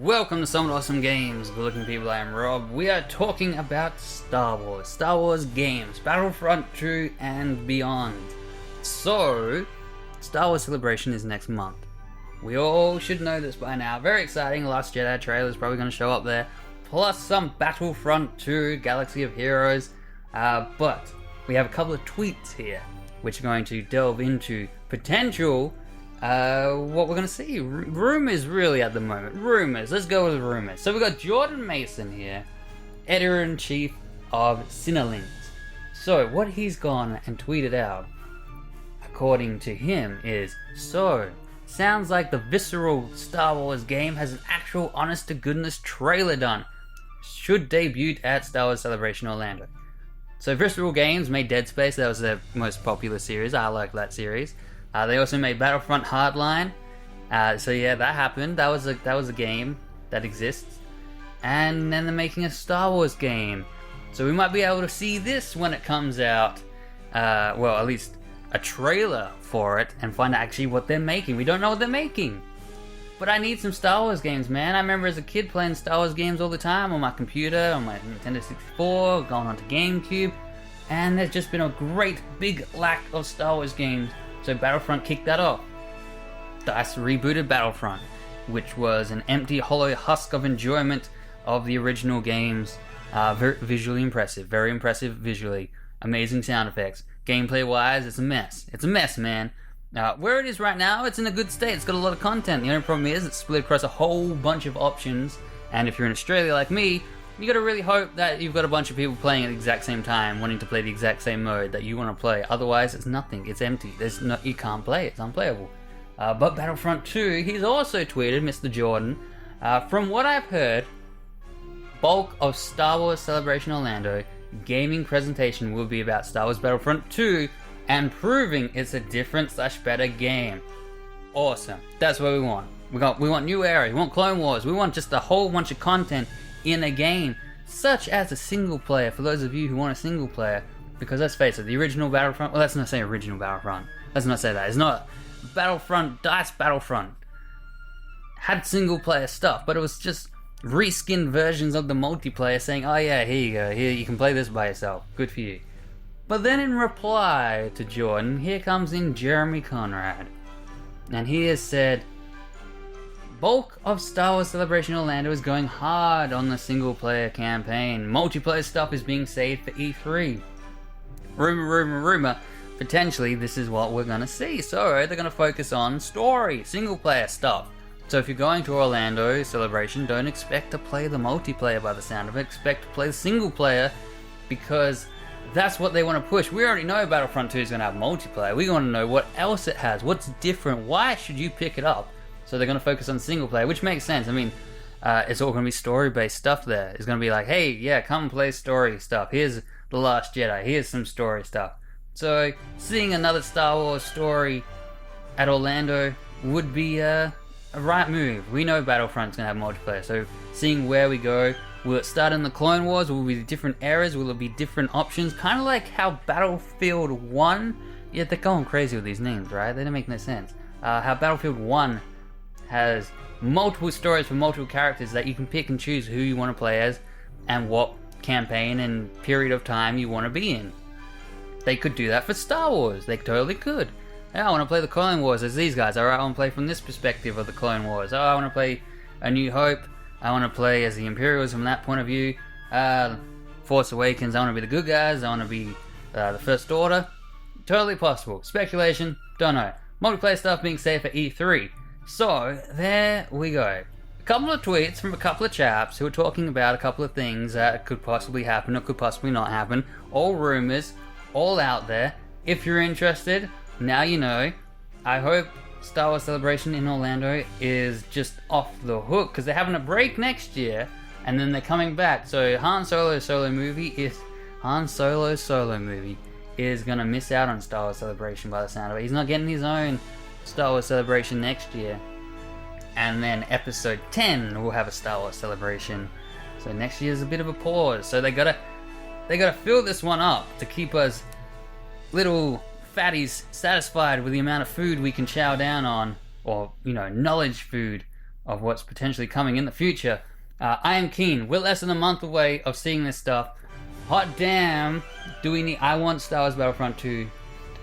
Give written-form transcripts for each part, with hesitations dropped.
Welcome to Some Awesome Games. Good looking people, I am Rob. We are talking about Star Wars games, Battlefront 2 and beyond. So, Star Wars Celebration is next month. We all should know this by now. Very exciting. Last Jedi trailer is probably going to show up there. Plus some Battlefront 2, Galaxy of Heroes. But we have a couple of tweets here, which are going to delve into potential what we're going to see. Rumors really at the moment. Rumors. Let's go with rumors. So we've got Jordan Mason here, editor-in-chief of Cinelinx. So what he's gone and tweeted out, according to him, is, sounds like the visceral Star Wars game has an actual honest-to-goodness trailer done. Should debut at Star Wars Celebration Orlando. So Visceral Games made Dead Space. That was their most popular series. I like that series. They also made Battlefront Hardline. So yeah, that happened. That was a game that exists. And then they're making a Star Wars game. So we might be able to see this when it comes out. Well, at least a trailer for it, and find out actually what they're making. We don't know what they're making. But I need some Star Wars games, man. I remember as a kid playing Star Wars games all the time on my computer, on my Nintendo 64, going on to GameCube. And there's just been a great big lack of Star Wars games. So Battlefront kicked that off. DICE rebooted Battlefront, which was an empty, hollow husk of enjoyment of the original games. Very visually impressive, very impressive visually. Amazing sound effects. Gameplay-wise, it's a mess. It's a mess, man. Where it is right now, it's in a good state. It's got a lot of content. The only problem is it's split across a whole bunch of options. And if you're in Australia like me, you gotta really hope that you've got a bunch of people playing at the exact same time, wanting to play the exact same mode that you want to play. Otherwise, it's nothing. It's empty. You can't play it. It's unplayable. But Battlefront 2, he's also tweeted, Mr. Jordan, from what I've heard, bulk of Star Wars Celebration Orlando gaming presentation will be about Star Wars Battlefront 2 and proving it's a different / better game. Awesome. That's what we want. We want new eras. We want Clone Wars. We want just a whole bunch of content in a game, such as a single player, for those of you who want a single player, because let's face it, the original Battlefront, well, let's not say original Battlefront, let's not say that, it's not Battlefront, DICE Battlefront, had single player stuff, but it was just reskinned versions of the multiplayer saying, oh yeah, here you go, here you can play this by yourself, good for you. But then in reply to Jordan, here comes in Jeremy Conrad, and he has said, bulk of Star Wars Celebration Orlando is going hard on the single-player campaign. Multiplayer stuff is being saved for E3. Rumor. Potentially, this is what we're gonna see. So, they're gonna focus on story, single-player stuff. So if you're going to Orlando Celebration, don't expect to play the multiplayer by the sound of it. Expect to play the single-player, because that's what they want to push. We already know Battlefront 2 is gonna have multiplayer. We want to know what else it has. What's different? Why should you pick it up? So they're going to focus on single player, which makes sense. I mean, it's all going to be story-based stuff there. It's going to be like, hey, yeah, come play story stuff. Here's The Last Jedi. Here's some story stuff. So seeing another Star Wars story at Orlando would be a right move. We know Battlefront's going to have multiplayer, so seeing where we go. Will it start in the Clone Wars? Will it be different eras? Will it be different options? Kind of like how Battlefield 1... Yeah, they're going crazy with these names, right? They don't make no sense. How Battlefield 1... has multiple stories for multiple characters that you can pick and choose who you want to play as and what campaign and period of time you want to be in. They could do that for Star Wars. They totally could. Yeah, I want to play the Clone Wars as these guys. Alright, I want to play from this perspective of the Clone Wars. Oh, I want to play A New Hope. I want to play as the Imperials from that point of view. Force Awakens, I want to be the good guys. I want to be the First Order. Totally possible. Speculation, don't know. Multiplayer stuff being saved for E3. So, there we go. A couple of tweets from a couple of chaps who are talking about a couple of things that could possibly happen or could possibly not happen. All rumors, all out there. If you're interested, now you know. I hope Star Wars Celebration in Orlando is just off the hook, because they're having a break next year, and then they're coming back. So Han Solo solo movie is gonna miss out on Star Wars Celebration by the sound of it. He's not getting his own Star Wars Celebration next year, and then episode 10 will have a Star Wars Celebration, so next year's a bit of a pause. So they gotta fill this one up to keep us little fatties satisfied with the amount of food we can chow down on, or knowledge food of what's potentially coming in the future. I am keen. We're less than a month away of seeing this stuff. Hot damn, do we need... I want Star Wars Battlefront 2.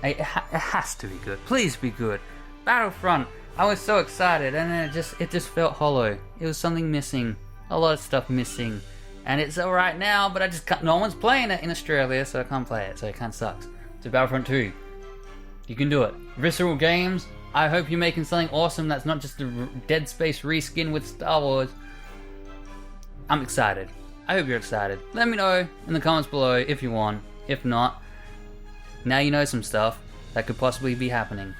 It has to be good. Please be good. Battlefront, I was so excited, and then it just felt hollow. It was something missing. A lot of stuff missing. And it's alright now, but I just can't... No one's playing it in Australia, so I can't play it, so it kind of sucks. So Battlefront 2. You can do it. Visceral Games, I hope you're making something awesome that's not just a Dead Space reskin with Star Wars. I'm excited. I hope you're excited. Let me know in the comments below if you want. If not, now you know some stuff that could possibly be happening.